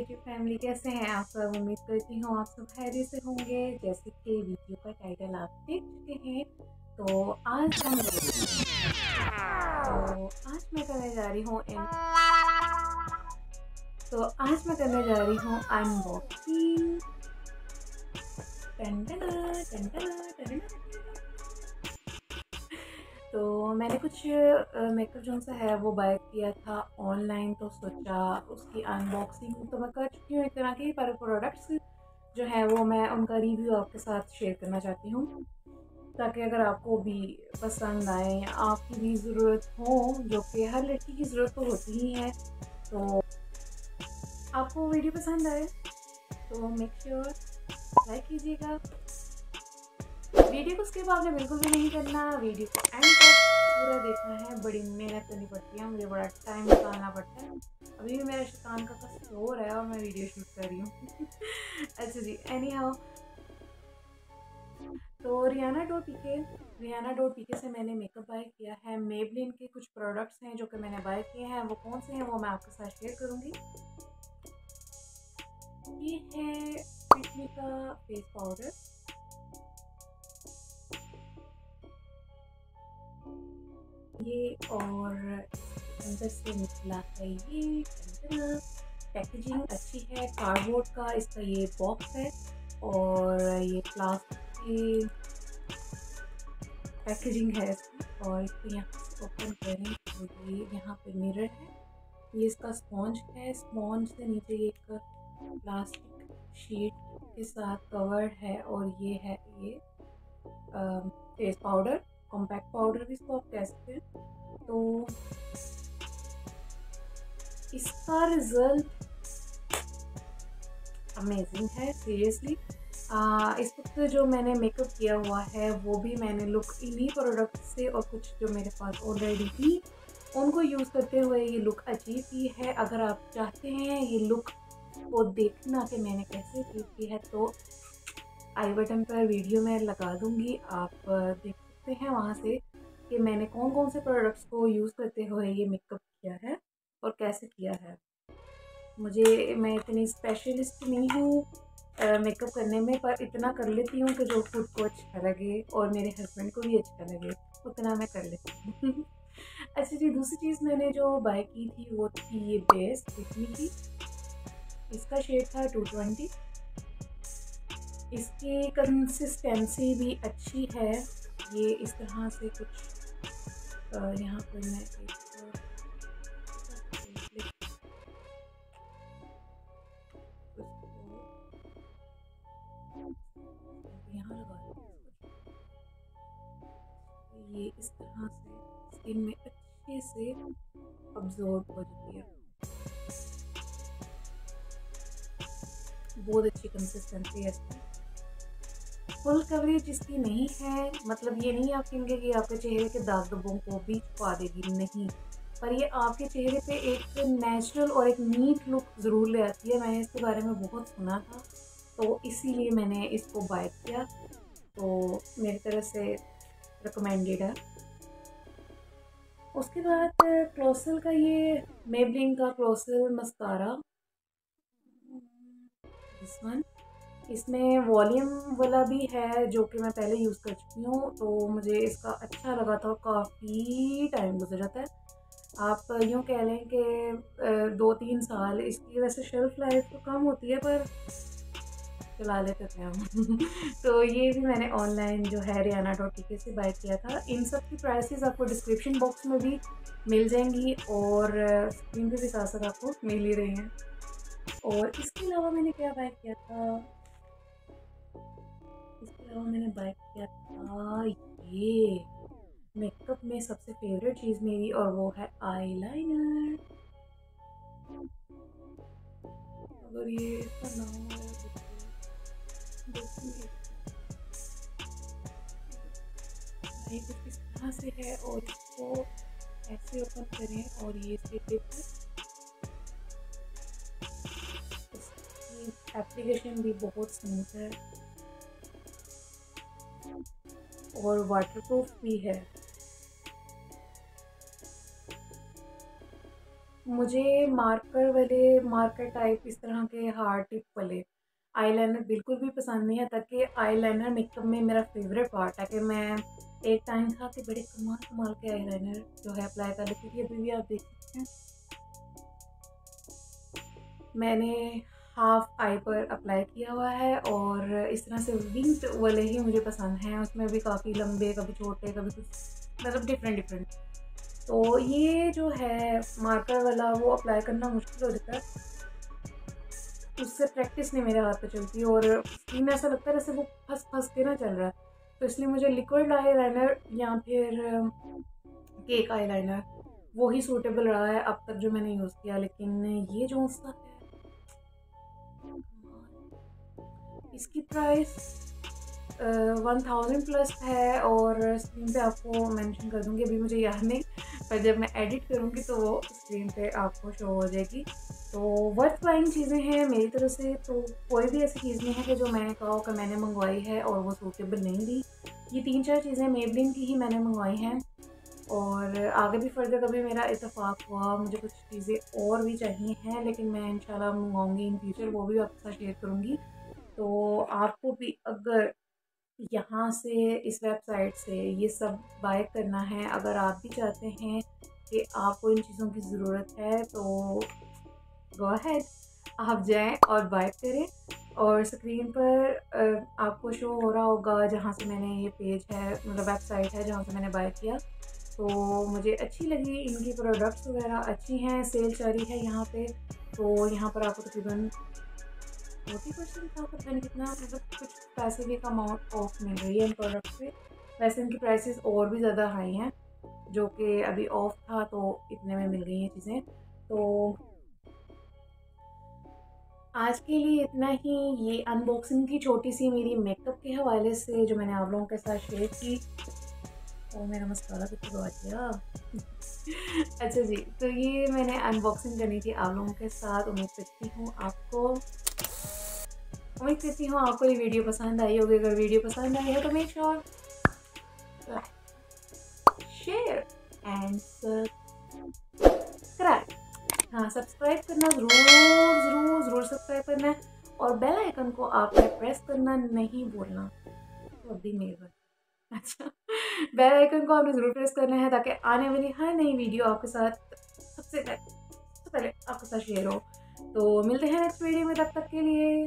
Creative family, कैसे हैं आप सब। उम्मीद करती हूँ आप सब खैरियत से होंगे। जैसे कि वीडियो का टाइटल आप देख चुके हैं, तो आज मैं करने जा रही हूँ अनबॉक्सिंग। तो मैंने कुछ मेकअप जो सा है वो बाय किया था ऑनलाइन, तो सोचा उसकी अनबॉक्सिंग तो मैं कर चुकी हूँ। एक तरह के पर प्रोडक्ट्स जो है वो मैं उनका रिव्यू आपके साथ शेयर करना चाहती हूँ, ताकि अगर आपको भी पसंद आए या आपकी भी ज़रूरत हो, जो कि हर लड़की की ज़रूरत तो होती ही है, तो आपको वीडियो पसंद आए तो मेक श्योर लाइक कीजिएगा। वीडियो को स्किप आपने बिल्कुल भी नहीं करना, वीडियो को एंड तक पूरा देखना है। बड़ी मेहनत करनी पड़ती है, मुझे बड़ा टाइम निकालना पड़ता है। अभी भी मेरा शैतान का सो रहा है और मैं वीडियो शूट कर रही हूँ। अच्छा जी, एनी हाउ, तो रियाना.पीके से मैंने मेकअप बाय किया है। मेबलिन के कुछ प्रोडक्ट्स हैं जो कि मैंने बाय किए हैं, वो कौन से हैं वो मैं आपके साथ शेयर करूँगी। ये है फिटमी का फेस पाउडर, ये और अंदर से निकला है ये पैकेजिंग अच्छी है। कार्डबोर्ड का इसका ये बॉक्स है और ये प्लास्टिक की पैकेजिंग है इसकी। और इसको यहाँ से ओपन करें तो ये यहाँ पे मिरर है, ये इसका स्पॉन्ज है। स्पॉन्ज से नीचे एक प्लास्टिक शीट के साथ कवर्ड है और ये है ये फेस पाउडर, कॉम्पैक्ट पाउडर भी इसको आप कह सकते हैं। तो इसका रिजल्ट अमेजिंग है सीरियसली। इस वक्त जो मैंने मेकअप किया हुआ है वो भी मैंने लुक इन्हीं प्रोडक्ट से और कुछ जो मेरे पास ऑलरेडी थी उनको यूज़ करते हुए ये लुक अचीव की है। अगर आप चाहते हैं ये लुक को देखना कि मैंने कैसे अचीव की है, तो आई बटन पर वीडियो में लगा दूंगी, आप देख सकते हैं वहाँ से कि मैंने कौन कौन से प्रोडक्ट्स को यूज़ करते हुए ये मेकअप किया है और कैसे किया है। मैं इतनी स्पेशलिस्ट नहीं हूँ मेकअप करने में, पर इतना कर लेती हूँ कि जो खुद को अच्छा लगे और मेरे हस्बैंड को भी अच्छा लगे, उतना मैं कर लेती हूँ। अच्छा जी, दूसरी चीज़ मैंने जो बाय की थी वो थी ये बेस फिटमी की। इसका शेड था 220। इसकी कंसिस्टेंसी भी अच्छी है। ये इस तरह से कुछ यहाँ पर मैं एक यहाँ लगा दूँ, ये इस तरह से स्किन में अच्छे से अब्जॉर्ब हो जाती है। बहुत अच्छी कंसिस्टेंसी है इसकी। फुल कवरेज इसकी नहीं है, मतलब ये नहीं आप कहेंगे कि आपके चेहरे के दाग धब्बों को भी छुपा देगी, नहीं, पर ये आपके चेहरे पे एक नेचुरल और एक नीट लुक ज़रूर ले आती है। मैंने इसके बारे में बहुत सुना था, तो इसीलिए मैंने इसको बाय किया, तो मेरी तरफ से रिकमेंडेड है। उसके बाद क्लोसल का ये मेबलिन का क्लोसल मस्कारा, दिस वन, इसमें वॉल्यूम वाला भी है जो कि मैं पहले यूज़ कर चुकी हूँ, तो मुझे इसका अच्छा लगा था। काफ़ी टाइम गुजर जाता है, आप यूँ कह लें कि 2-3 साल। इसकी वैसे शेल्फ लाइफ तो कम होती है पर चला लेते थे हम। तो ये भी मैंने ऑनलाइन जो है रियाना.पीके से बाय किया था। इन सब की प्राइसेस आपको डिस्क्रिप्शन बॉक्स में भी मिल जाएंगी और स्क्रीन पे भी साथ साथ आपको मिल ही रही हैं। और इसके अलावा मैंने क्या बाय किया था, ये मेकअप में सबसे फेवरेट चीज़ मेरी, और वो है आईलाइनर। अगर ये इसका नाम ये कुछ इस तरह से है और इसको ऐसे ओपन करें और ये इसकी टिप, इसकी एप्लीकेशन भी बहुत स्मूथ है और वाटरप्रूफ भी है। मुझे मार्कर टाइप इस तरह के हार्ड टिप वाले आईलाइनर बिल्कुल भी पसंद नहीं है, ताकि आईलाइनर मेकअप में मेरा फेवरेट पार्ट है कि मैं एक टाइम था कि बड़े कमाल कमाल के आईलाइनर जो है अप्लाई कर लेती थी। अभी भी आप देख सकते हैं मैंने हाफ आई पर अप्लाई किया हुआ है, और इस तरह से विंग्ड वाले ही मुझे पसंद हैं। उसमें भी काफ़ी लंबे, कभी छोटे, कभी कुछ मतलब डिफरेंट डिफरेंट। तो ये जो है मार्कर वाला वो अप्लाई करना मुश्किल हो जाता है, उससे प्रैक्टिस नहीं मेरे हाथ पे चलती, और स्किन ऐसा लगता है जैसे वो फंस फंस के ना चल रहा है। तो इसलिए मुझे लिक्विड आई लाइनर या फिर केक आई लाइनर वो ही सूटेबल रहा है अब तक जो मैंने यूज़ किया। लेकिन ये जो सा है इसकी प्राइस 1000 प्लस है, और स्क्रीन पे आपको मेंशन कर दूँगी, अभी मुझे याद नहीं, पर जब मैं एडिट करूँगी तो वो स्क्रीन पे आपको शो हो जाएगी। तो वर्थ बाइंग चीज़ें हैं मेरी तरफ से, तो कोई भी ऐसी चीज़ नहीं है कि जो मैंने कहा कि मैंने मंगवाई है और वो सूटेबल नहीं थी। ये 3-4 चीज़ें मेबलिन की ही मैंने मंगवाई हैं, और आगे भी फर्दर कभी मेरा इत्तेफाक हुआ, मुझे कुछ चीज़ें और भी चाहिए हैं, लेकिन मैं इंशाल्लाह मंगवाऊँगी इन फ्यूचर, वो भी आपके साथ शेयर करूँगी। तो आपको भी अगर यहाँ से, इस वेबसाइट से ये सब बाय करना है, अगर आप भी चाहते हैं कि आपको इन चीज़ों की ज़रूरत है, तो गो अहेड, आप जाएं और बाय करें। और स्क्रीन पर आपको शो हो रहा होगा जहाँ से मैंने ये पेज है, मतलब वेबसाइट है जहाँ से मैंने बाय किया। तो मुझे अच्छी लगी, इनकी प्रोडक्ट्स वगैरह अच्छी हैं, सेल जारी है यहाँ पे। तो यहाँ पर आपको तकरीबन 40% था, पता नहीं कितना, मतलब कुछ पैसे भी अमाउंट ऑफ मिल रही है इन प्रोडक्ट्स पे। वैसे इनकी प्राइसेस और भी ज़्यादा हाई हैं, जो कि अभी ऑफ था तो इतने में मिल गई हैं चीज़ें। तो आज के लिए इतना ही, ये अनबॉक्सिंग की छोटी सी मेरी मेकअप के हवाले से जो मैंने आप लोगों के साथ शेयर की। और मेरा मसाला कितना बच गया। अच्छा जी, तो ये मैंने अनबॉक्सिंग करनी थी आप लोगों के साथ। उम्मीद करती हूँ आपको ये वीडियो पसंद आई होगी। अगर वीडियो पसंद आई है तो make sure like, share and subscribe. हाँ, सब्सक्राइब करना ज़रूर ज़रूर ज़रूर सब्सक्राइब करना है, और बेल आइकन को आपने प्रेस करना नहीं भूलना। तो अभी मेरे अच्छा, बेल आइकन को आपने ज़रूर प्रेस करना है, ताकि आने वाली हर नई वीडियो आपके साथ सबसे पहले आपके साथ शेयर हो। तो मिलते हैं नेक्स्ट वीडियो में, तब तक के लिए